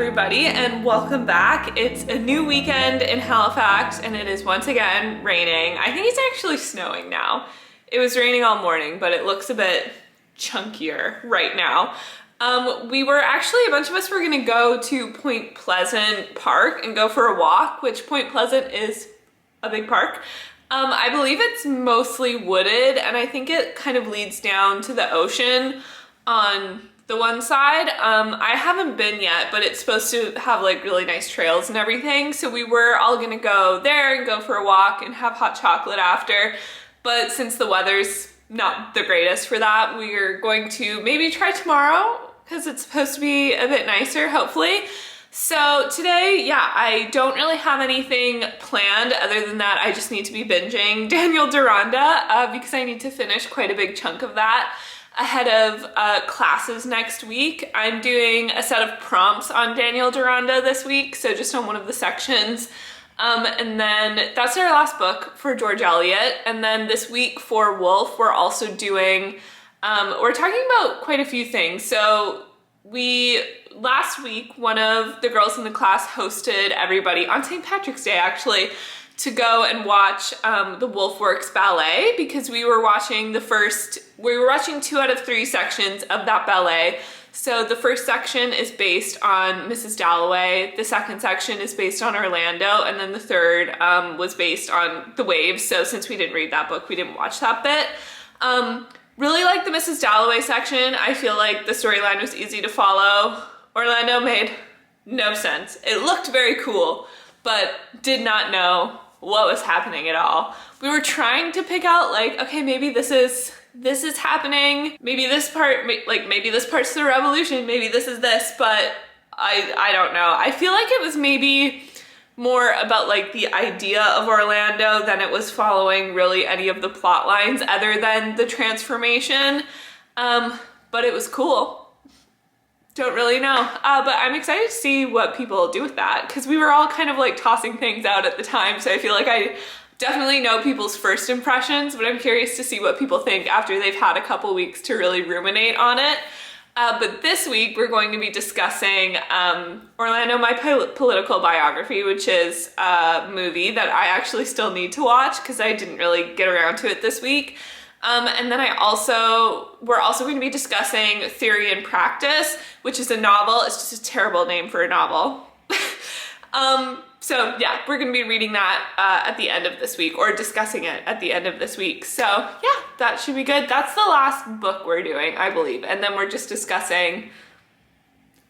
everybody, and welcome back. It's a new weekend in Halifax and it is once again raining. I think it's actually snowing now. It was raining all morning, but it looks a bit chunkier right now. A bunch of us were gonna go to Point Pleasant Park and go for a walk, which Point Pleasant is a big park. I believe it's mostly wooded and I think it kind of leads down to the ocean on the one side. I haven't been yet, but it's supposed to have like really nice trails and everything. So we were all gonna go there and go for a walk and have hot chocolate after. But since the weather's not the greatest for that, we're going to maybe try tomorrow because it's supposed to be a bit nicer, hopefully. So today, yeah, I don't really have anything planned other than that I just need to be binging Daniel Deronda because I need to finish quite a big chunk of that ahead of classes next week. I'm doing a set of prompts on Daniel Deronda this week, so just on one of the sections. And then that's our last book for George Eliot. And then this week for Wolf, we're also doing, we're talking about quite a few things. So last week, one of the girls in the class hosted everybody on St. Patrick's Day, actually, to go and watch the Wolf Works ballet because we were watching 2 out of 3 sections of that ballet. So the first section is based on Mrs. Dalloway, the second section is based on Orlando, and then the third was based on The Waves. So since we didn't read that book, we didn't watch that bit. Really like the Mrs. Dalloway section. I feel like the storyline was easy to follow. Orlando made no sense. It looked very cool, but did not know what was happening at all. We were trying to pick out like, okay, maybe this is happening. Maybe this part, like maybe this part's the revolution. Maybe this is this, but I don't know. I feel like it was maybe more about like the idea of Orlando than it was following really any of the plot lines other than the transformation. But it was cool. Don't really know, but I'm excited to see what people do with that because we were all kind of like tossing things out at the time, so I feel like I definitely know people's first impressions, but I'm curious to see what people think after they've had a couple weeks to really ruminate on it. But this week we're going to be discussing Orlando, My Political Biography, which is a movie that I actually still need to watch because I didn't really get around to it this week. And then we're also going to be discussing Theory and Practice, which is a novel. It's just a terrible name for a novel. So yeah, we're going to be reading that at the end of this week, or discussing it at the end of this week. So yeah, that should be good. That's the last book we're doing, I believe. And then we're just discussing,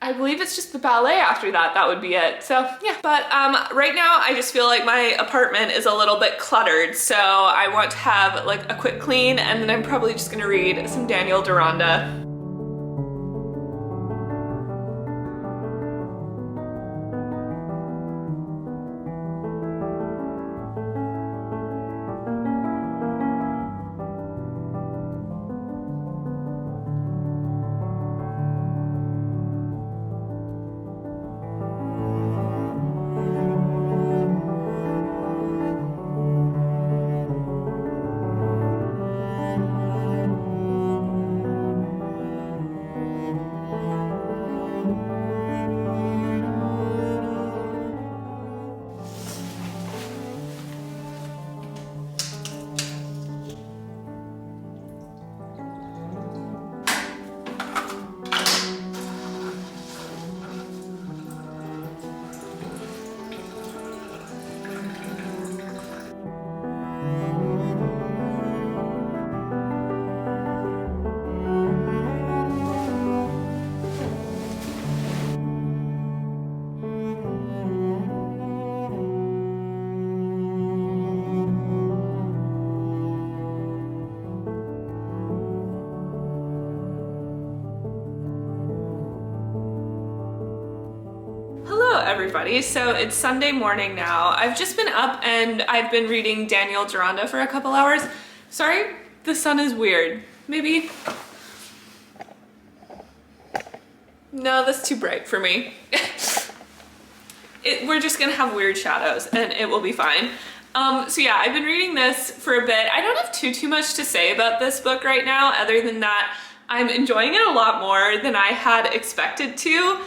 I believe it's just the ballet after that. That would be it. So yeah, but right now I just feel like my apartment is a little bit cluttered. So I want to have like a quick clean, and then I'm probably just gonna read some Daniel Deronda. Everybody, so it's Sunday morning now. I've just been up and I've been reading Daniel Deronda for a couple hours. Sorry, the sun is weird. Maybe. No, that's too bright for me. We're just gonna have weird shadows and it will be fine. So yeah, I've been reading this for a bit. I don't have too much to say about this book right now, other than that I'm enjoying it a lot more than I had expected to.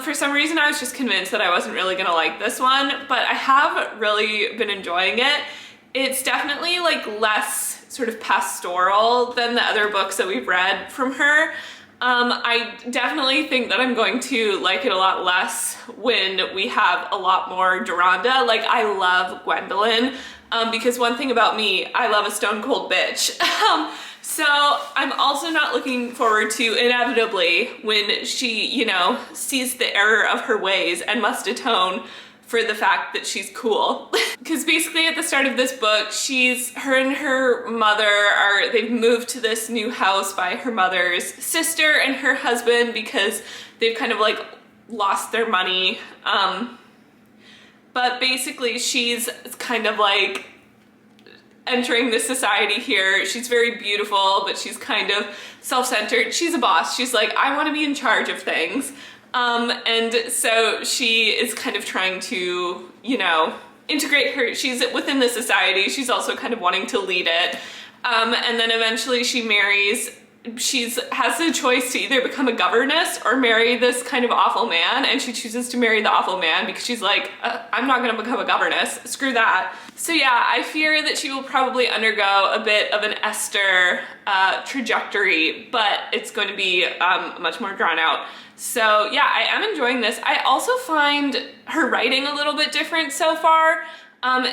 For some reason, I was just convinced that I wasn't really gonna like this one, but I have really been enjoying it. It's definitely like less sort of pastoral than the other books that we've read from her. I definitely think that I'm going to like it a lot less when we have a lot more Deronda. Like, I love Gwendolyn, because one thing about me, I love a stone cold bitch. So I'm also not looking forward to, inevitably, when she, you know, sees the error of her ways and must atone for the fact that she's cool. Because basically at the start of this book, her and her mother they've moved to this new house by her mother's sister and her husband because they've kind of like lost their money. But basically she's kind of like entering this society here. She's very beautiful, but she's kind of self-centered. She's a boss. She's like, I want to be in charge of things. And so she is kind of trying to, you know, integrate her, she's within the society. She's also kind of wanting to lead it. And then eventually she has the choice to either become a governess or marry this kind of awful man, and she chooses to marry the awful man because she's like, I'm not gonna become a governess, screw that. So yeah, I fear that she will probably undergo a bit of an Esther trajectory, but it's going to be much more drawn out. So yeah, I am enjoying this. I also find her writing a little bit different so far,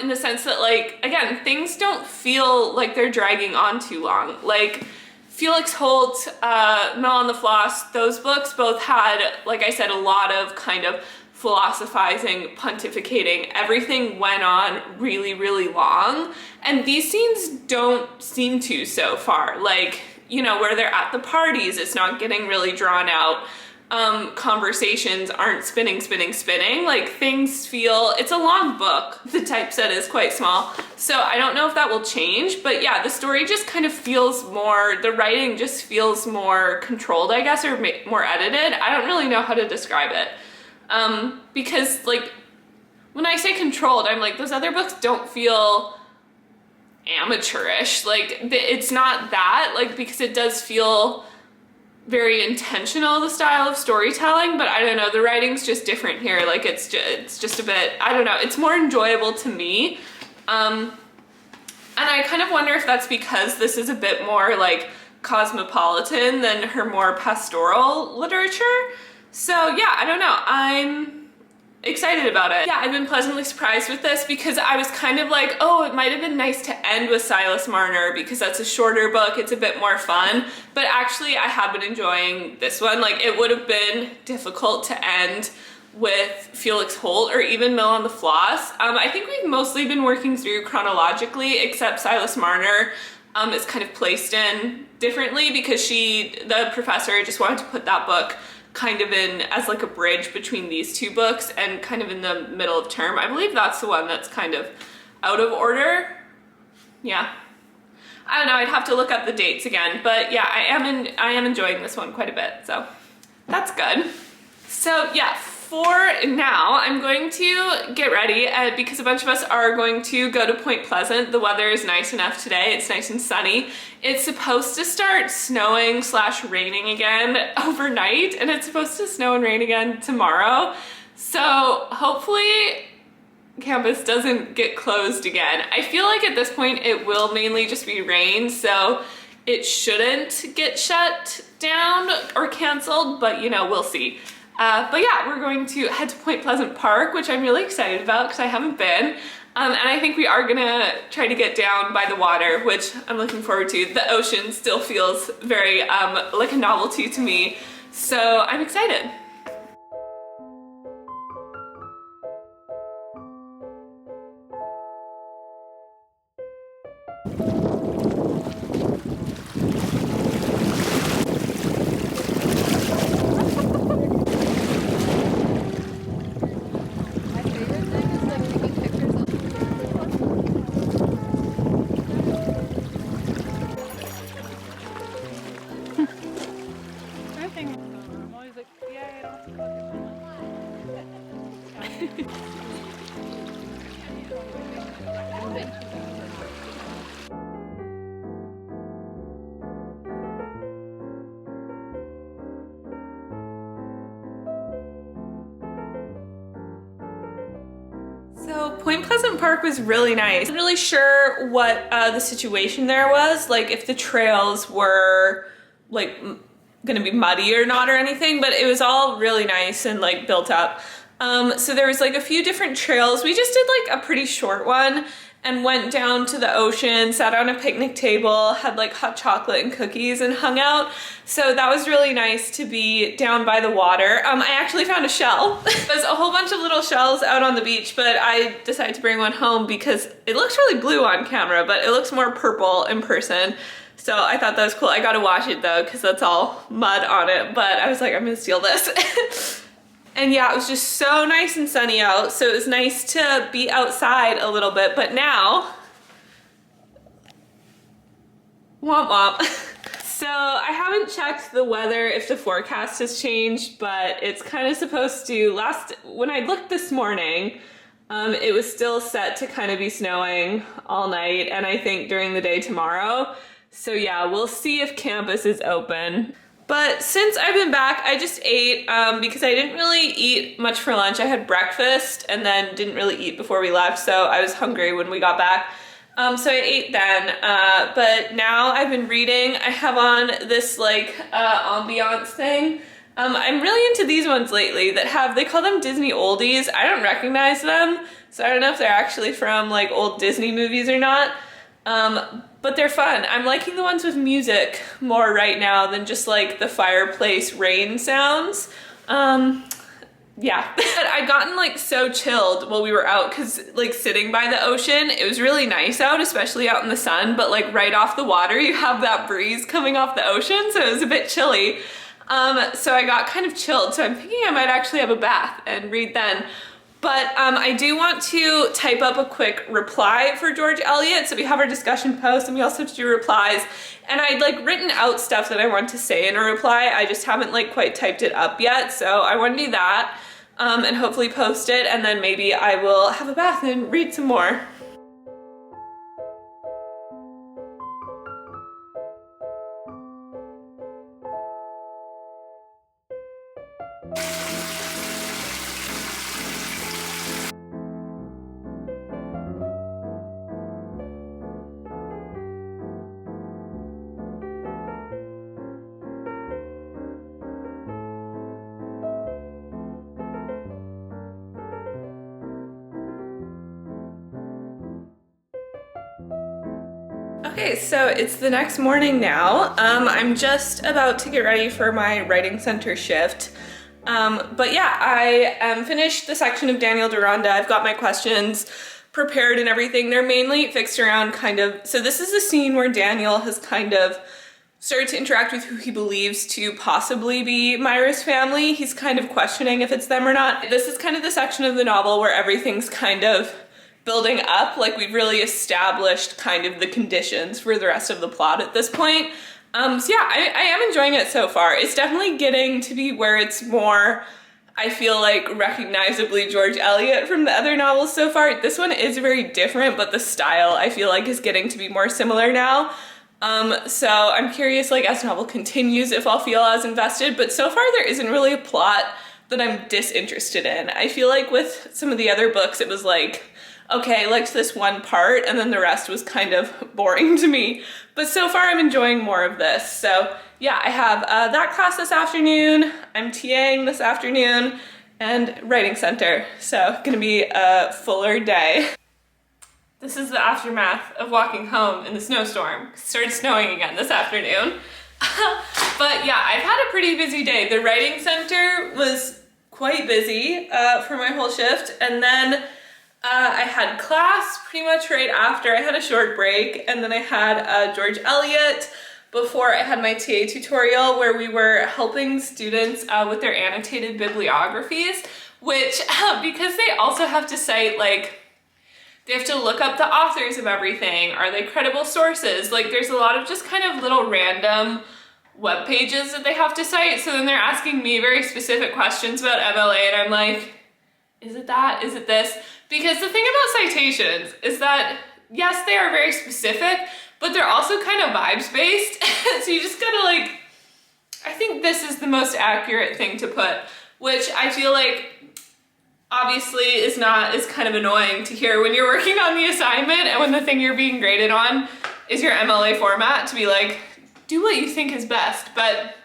in the sense that, like, again, things don't feel like they're dragging on too long. Like, Felix Holt, Mill on the Floss, those books both had, like I said, a lot of kind of philosophizing, pontificating. Everything went on really, really long. And these scenes don't seem to so far. Like, you know, where they're at the parties, it's not getting really drawn out. Conversations aren't spinning. Like, things feel, it's a long book. The typeset is quite small. So I don't know if that will change, but yeah, the story just kind of feels more, the writing just feels more controlled, I guess, or more edited. I don't really know how to describe it. Because, like, when I say controlled, I'm like, those other books don't feel amateurish. Like, it's not that, like, because it does feel very intentional, the style of storytelling, but I don't know, the writing's just different here. Like, it's just a bit, I don't know, it's more enjoyable to me. And I kind of wonder if that's because this is a bit more like cosmopolitan than her more pastoral literature. So yeah, I don't know, I'm excited about it. Yeah, I've been pleasantly surprised with this because I was kind of like, oh, it might have been nice to end with Silas Marner because that's a shorter book, it's a bit more fun, but actually I have been enjoying this one. Like, it would have been difficult to end with Felix Holt or even Mill on the Floss. I think we've mostly been working through chronologically, except Silas Marner is kind of placed in differently because the professor just wanted to put that book kind of in as like a bridge between these two books and kind of in the middle of term. I believe that's the one that's kind of out of order. Yeah. I don't know, I'd have to look up the dates again, but yeah, I am enjoying this one quite a bit, so that's good. So yeah, for now, I'm going to get ready because a bunch of us are going to go to Point Pleasant. The weather is nice enough today. It's nice and sunny. It's supposed to start snowing / raining again overnight, and it's supposed to snow and rain again tomorrow. So hopefully campus doesn't get closed again. I feel like at this point it will mainly just be rain, so it shouldn't get shut down or canceled, but you know, we'll see. But yeah, we're going to head to Point Pleasant Park, which I'm really excited about because I haven't been. And I think we are gonna try to get down by the water, which I'm looking forward to. The ocean still feels very like a novelty to me, so I'm excited. Point Pleasant Park was really nice. I wasn't really sure what the situation there was, like if the trails were like gonna be muddy or not or anything, but it was all really nice and like built up. So there was like a few different trails. We just did like a pretty short one and went down to the ocean, sat on a picnic table, had like hot chocolate and cookies and hung out. So that was really nice to be down by the water. I actually found a shell. There's a whole bunch of little shells out on the beach, but I decided to bring one home because it looks really blue on camera, but it looks more purple in person. So I thought that was cool. I gotta wash it though, because that's all mud on it, but I was like, I'm gonna steal this. And yeah, it was just so nice and sunny out, so it was nice to be outside a little bit, but now, womp womp. So I haven't checked the weather if the forecast has changed, but it's kind of supposed to. When I looked this morning, it was still set to kind of be snowing all night, and I think during the day tomorrow. So yeah, we'll see if campus is open. But since I've been back, I just ate because I didn't really eat much for lunch. I had breakfast and then didn't really eat before we left, so I was hungry when we got back. So I ate then, but now I've been reading. I have on this like ambiance thing. I'm really into these ones lately that they call them Disney oldies. I don't recognize them, so I don't know if they're actually from like old Disney movies or not. But they're fun. I'm liking the ones with music more right now than just like the fireplace rain sounds. Yeah. I'd gotten like so chilled while we were out because like sitting by the ocean, it was really nice out, especially out in the sun, but like right off the water, you have that breeze coming off the ocean, so it was a bit chilly. So I got kind of chilled, so I'm thinking I might actually have a bath and read then. But I do want to type up a quick reply for George Eliot. So we have our discussion post and we also have to do replies. And I'd like written out stuff that I want to say in a reply. I just haven't like quite typed it up yet. So I want to do that and hopefully post it. And then maybe I will have a bath and read some more. Okay, so it's the next morning now. I'm just about to get ready for my writing center shift. But yeah, I finished the section of Daniel Deronda. I've got my questions prepared and everything. They're mainly fixed around so this is the scene where Daniel has kind of started to interact with who he believes to possibly be Myra's family. He's kind of questioning if it's them or not. This is kind of the section of the novel where everything's kind of building up, like we've really established kind of the conditions for the rest of the plot at this point. So yeah, I am enjoying it so far. It's definitely getting to be where it's more, I feel like, recognizably George Eliot from the other novels so far. This one is very different, but the style I feel like is getting to be more similar now. So I'm curious, like, as the novel continues, if I'll feel as invested, but so far there isn't really a plot that I'm disinterested in. I feel like with some of the other books, it was like, okay, I liked this one part, and then the rest was kind of boring to me. But so far I'm enjoying more of this. So yeah, I have that class this afternoon, I'm TAing this afternoon, and writing center. So gonna be a fuller day. This is the aftermath of walking home in the snowstorm. It started snowing again this afternoon. But yeah, I've had a pretty busy day. The writing center was quite busy for my whole shift, and then I had class pretty much right after. I had a short break, and then I had George Eliot before I had my TA tutorial where we were helping students with their annotated bibliographies, which because they also have to cite, like, they have to look up the authors of everything. Are they credible sources? Like, there's a lot of just kind of little random web pages that they have to cite. So then they're asking me very specific questions about MLA, and I'm like, is it that? Is it this? Because the thing about citations is that, yes, they are very specific, but they're also kind of vibes-based. So you just gotta, like, I think this is the most accurate thing to put, which I feel like obviously is kind of annoying to hear when you're working on the assignment and when the thing you're being graded on is your MLA format, to be like, do what you think is best, but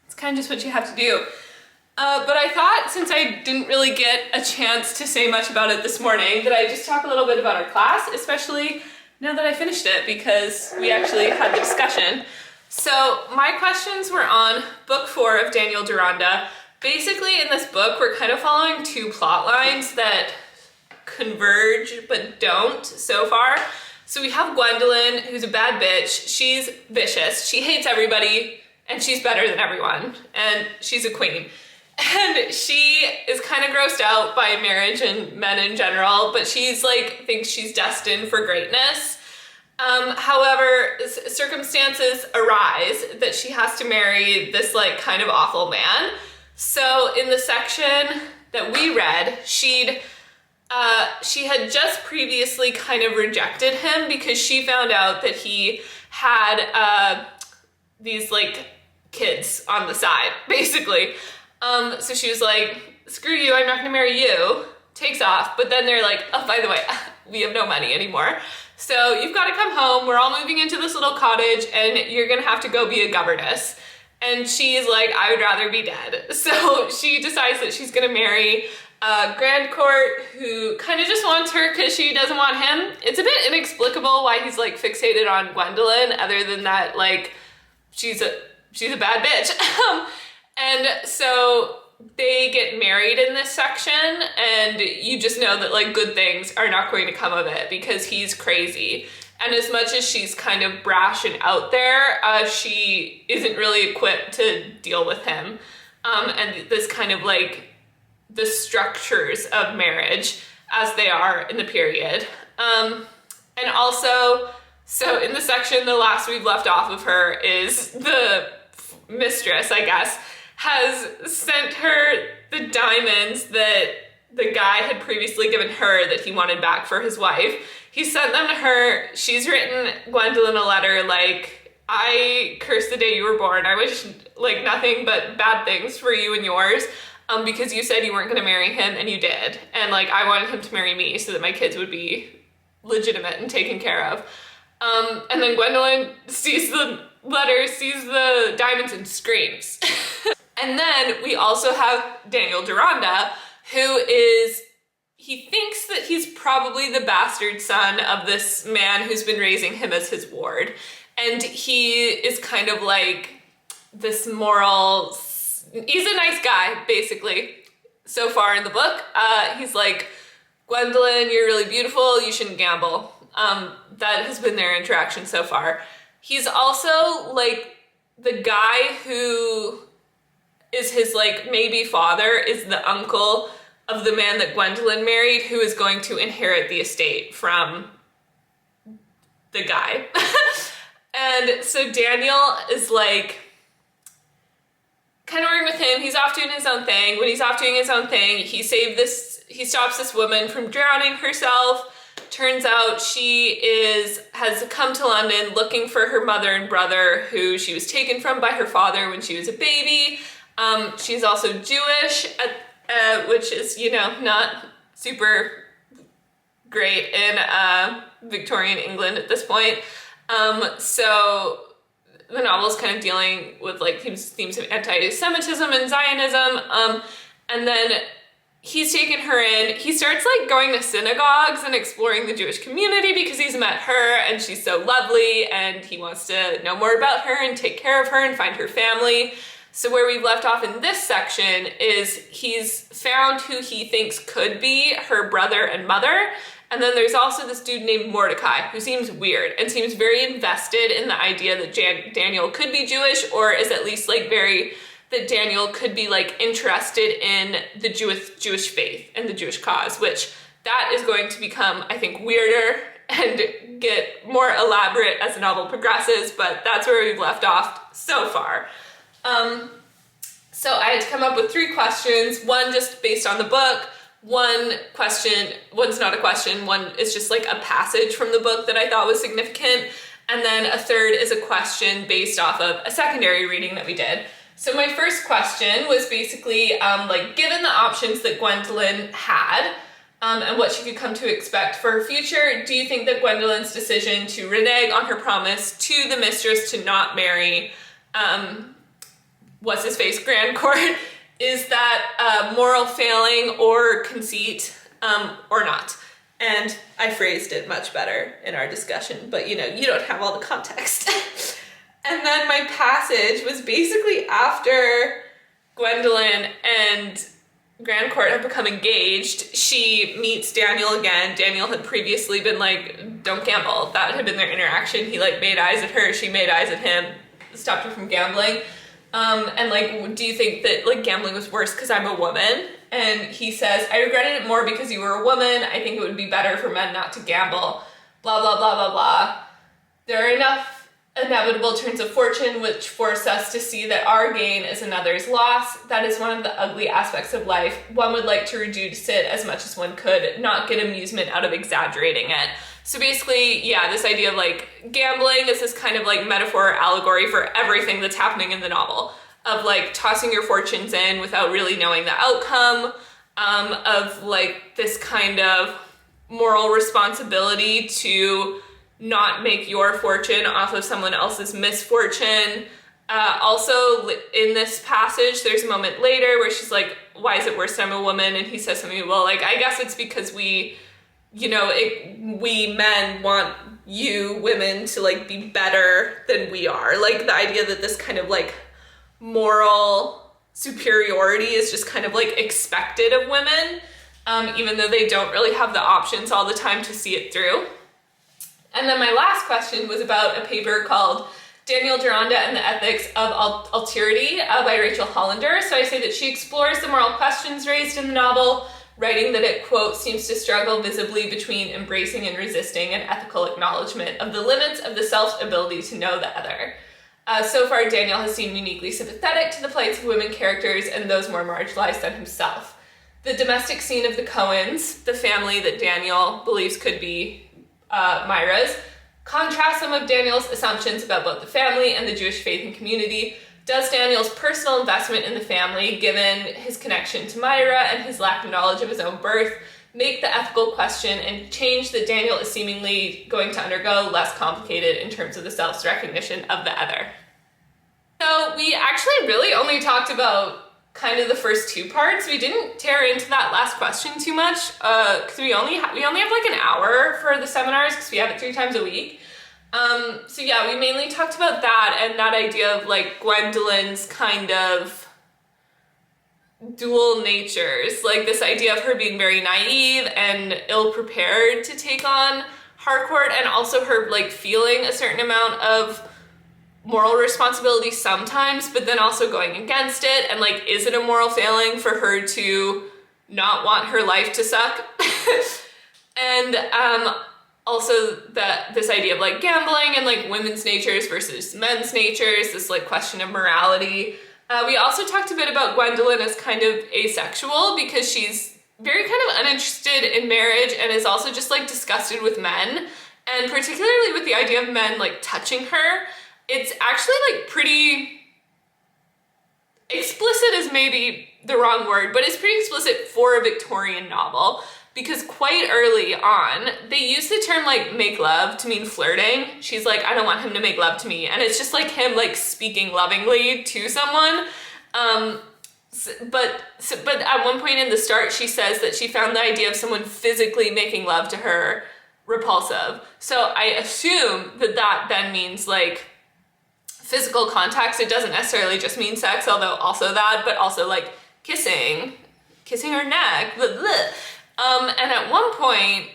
it's kind of just what you have to do. But I thought, since I didn't really get a chance to say much about it this morning, that I'd just talk a little bit about our class, especially now that I finished it, because we actually had the discussion. So my questions were on book 4 of Daniel Deronda. Basically, in this book, we're kind of following two plot lines that converge but don't so far. So we have Gwendolyn, who's a bad bitch. She's vicious. She hates everybody, and she's better than everyone, and she's a queen. And she is kind of grossed out by marriage and men in general, but she's like, thinks she's destined for greatness. However, circumstances arise that she has to marry this like kind of awful man. So in the section that we read, she had just previously kind of rejected him because she found out that he had these like kids on the side, basically. So she was like, screw you, I'm not gonna marry you, takes off. But then they're like, oh, by the way, we have no money anymore. So you've gotta come home, we're all moving into this little cottage and you're gonna have to go be a governess. And she's like, I would rather be dead. So she decides that she's gonna marry Grandcourt, who kind of just wants her because she doesn't want him. It's a bit inexplicable why he's like fixated on Gwendolyn, other than that, like, she's a bad bitch. And so they get married in this section, and you just know that like good things are not going to come of it because he's crazy. And as much as she's kind of brash and out there, she isn't really equipped to deal with him. And this kind of like the structures of marriage as they are in the period. And also, so in the section, the last we've left off of her is the mistress, I guess, has sent her the diamonds that the guy had previously given her that he wanted back for his wife. He sent them to her. She's written Gwendolyn a letter like, I curse the day you were born. I wish like nothing but bad things for you and yours, because you said you weren't gonna marry him and you did. And like, I wanted him to marry me so that my kids would be legitimate and taken care of. And then Gwendolyn sees the letter, sees the diamonds and screams. And then we also have Daniel Deronda, who he thinks that he's probably the bastard son of this man who's been raising him as his ward. And he is kind of like this moral, he's a nice guy, basically, so far in the book. He's like, Gwendolyn, you're really beautiful, you shouldn't gamble. That has been their interaction so far. He's also like the guy who is his like maybe father is the uncle of the man that Gwendolyn married, who is going to inherit the estate from the guy. And so Daniel is like kind of working with him. He's off doing his own thing. When he's off doing his own thing, he stops this woman from drowning herself. Turns out she has come to London looking for her mother and brother, who she was taken from by her father when she was a baby. She's also Jewish, which is, you know, not super great in Victorian England at this point. So the novel's kind of dealing with like themes of anti-Semitism and Zionism. And then he's taken her in. He starts like going to synagogues and exploring the Jewish community because he's met her and she's so lovely and he wants to know more about her and take care of her and find her family. So where we've left off in this section is he's found who he thinks could be her brother and mother. And then there's also this dude named Mordecai who seems weird and seems very invested in the idea that Daniel could be Jewish, or is at least like that Daniel could be like interested in the Jewish faith and the Jewish cause, which that is going to become, I think, weirder and get more elaborate as the novel progresses, but that's where we've left off so far. So I had to come up with 3 questions, one just based on the book, one's not a question, one is just like a passage from the book that I thought was significant, and then a third is a question based off of a secondary reading that we did. So my first question was basically, like, given the options that Gwendolyn had, and what she could come to expect for her future, do you think that Gwendolyn's decision to renege on her promise to the mistress to not marry, what's-his-face, Grandcourt, is that a moral failing or conceit, or not? And I phrased it much better in our discussion, but you know, you don't have all the context. And then my passage was basically after Gwendolyn and Grandcourt have become engaged, she meets Daniel again. Daniel had previously been like, don't gamble. That had been their interaction. He like made eyes at her, she made eyes at him, stopped her from gambling. And like, do you think that like gambling was worse because I'm a woman? And he says, I regretted it more because you were a woman. I think it would be better for men not to gamble. Blah, blah, blah, blah, blah. There are enough inevitable turns of fortune which force us to see that our gain is another's loss. That is one of the ugly aspects of life. One would like to reduce it as much as one could, not get amusement out of exaggerating it. So basically, yeah, this idea of like gambling is this kind of like metaphor or allegory for everything that's happening in the novel, of like tossing your fortunes in without really knowing the outcome, of like this kind of moral responsibility to not make your fortune off of someone else's misfortune. Also, in this passage, there's a moment later where she's like, why is it worse I'm a woman? And he says something, well, like, I guess it's because we, you know, we men want you women to like be better than we are. Like the idea that this kind of like moral superiority is just kind of like expected of women, even though they don't really have the options all the time to see it through. And then my last question was about a paper called Daniel Deronda and the Ethics of Alterity by Rachel Hollander. So I say that she explores the moral questions raised in the novel, writing that it, quote, seems to struggle visibly between embracing and resisting an ethical acknowledgement of the limits of the self's ability to know the other. So far, Daniel has seemed uniquely sympathetic to the plights of women characters and those more marginalized than himself. The domestic scene of the Cohens, the family that Daniel believes could be Myra's, contrasts some of Daniel's assumptions about both the family and the Jewish faith and community. Does Daniel's personal investment in the family, given his connection to Myra and his lack of knowledge of his own birth, make the ethical question and change that Daniel is seemingly going to undergo less complicated in terms of the self's recognition of the other? So we actually really only talked about kind of the first two parts. We didn't tear into that last question too much because we only have like an hour for the seminars because we have it 3 times a week. So yeah, we mainly talked about that and that idea of like Gwendolyn's kind of dual natures, like this idea of her being very naive and ill-prepared to take on Harcourt, and also her like feeling a certain amount of moral responsibility sometimes, but then also going against it. And like, is it a moral failing for her to not want her life to suck? And also that this idea of like gambling and like women's natures versus men's natures, this like question of morality. We also talked a bit about Gwendolyn as kind of asexual because she's very kind of uninterested in marriage and is also just like disgusted with men, and particularly with the idea of men like touching her. It's actually like pretty explicit is maybe the wrong word, but it's pretty explicit for a Victorian novel because quite early on, they use the term like make love to mean flirting. She's like, I don't want him to make love to me. And it's just like him like speaking lovingly to someone. But at one point in the start, she says that she found the idea of someone physically making love to her repulsive. So I assume that that then means like physical contact. It doesn't necessarily just mean sex, although also that, but also like kissing her neck, blah, blah. And at one point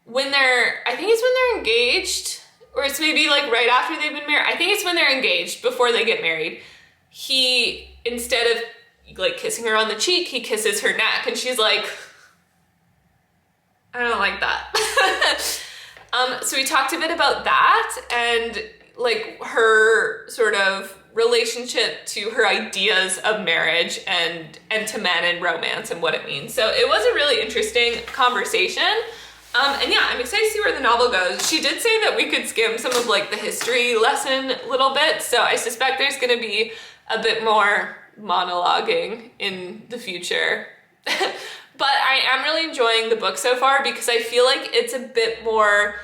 when I think it's when they're engaged, or it's maybe like right after they've been married. I think it's when they're engaged, before they get married. He, instead of like kissing her on the cheek, he kisses her neck, and she's like, I don't like that. So we talked a bit about that and like her sort of relationship to her ideas of marriage and to men and romance and what it means. So it was a really interesting conversation. And yeah, I'm excited to see where the novel goes. She did say that we could skim some of like the history lesson a little bit. So I suspect there's going to be a bit more monologuing in the future. But I am really enjoying the book so far because I feel like it's a bit more,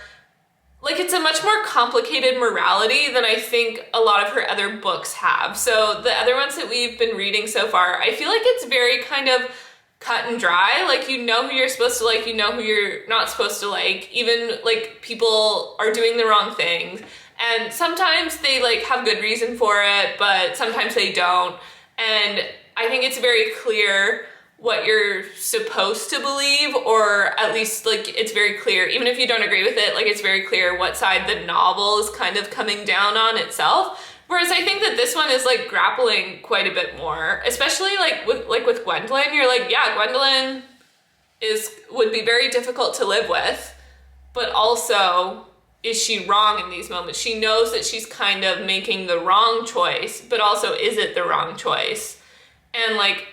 like it's a much more complicated morality than I think a lot of her other books have. So the other ones that we've been reading so far, I feel like it's very kind of cut and dry. Like, you know who you're supposed to like, you know who you're not supposed to like. Even like people are doing the wrong things. And sometimes they like have good reason for it, but sometimes they don't. And I think it's very clear what you're supposed to believe, or at least like it's very clear, even if you don't agree with it, like it's very clear what side the novel is kind of coming down on itself. Whereas I think that this one is like grappling quite a bit more, especially like with Gwendolyn. You're like, yeah, Gwendolyn would be very difficult to live with, but also, is she wrong in these moments? She knows that she's kind of making the wrong choice, but also, is it the wrong choice? And like,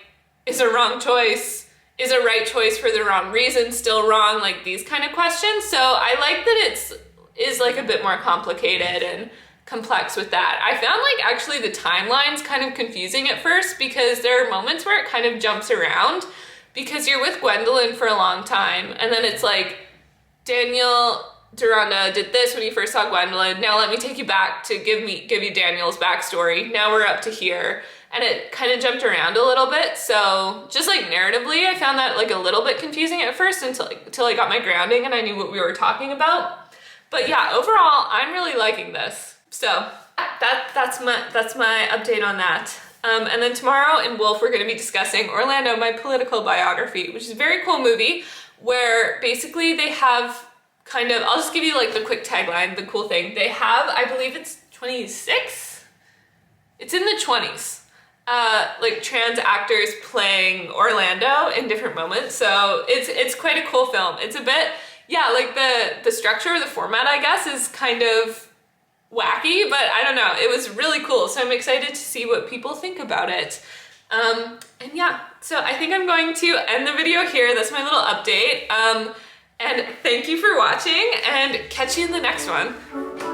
is a wrong choice, is a right choice for the wrong reason still wrong? Like these kind of questions. So I like that is like a bit more complicated and complex with that. I found like actually the timeline's kind of confusing at first because there are moments where it kind of jumps around because you're with Gwendolyn for a long time and then it's like Daniel Deronda did this when you first saw Gwendolyn. Now let me take you back to give you Daniel's backstory. Now we're up to here. And it kind of jumped around a little bit. So just like narratively, I found that like a little bit confusing at first until I got my grounding and I knew what we were talking about. But yeah, overall, I'm really liking this. So that's my update on that. And then tomorrow in Wolf, we're gonna be discussing Orlando, My Political Biography, which is a very cool movie where basically they have kind of, I'll just give you like the quick tagline, the cool thing. They have, I believe it's 26? It's in the 20s. Like trans actors playing Orlando in different moments. So it's quite a cool film. It's a bit, yeah, like the structure, the format, I guess, is kind of wacky, but I don't know. It was really cool. So I'm excited to see what people think about it. And yeah, so I think I'm going to end the video here. That's my little update. And thank you for watching and catch you in the next one.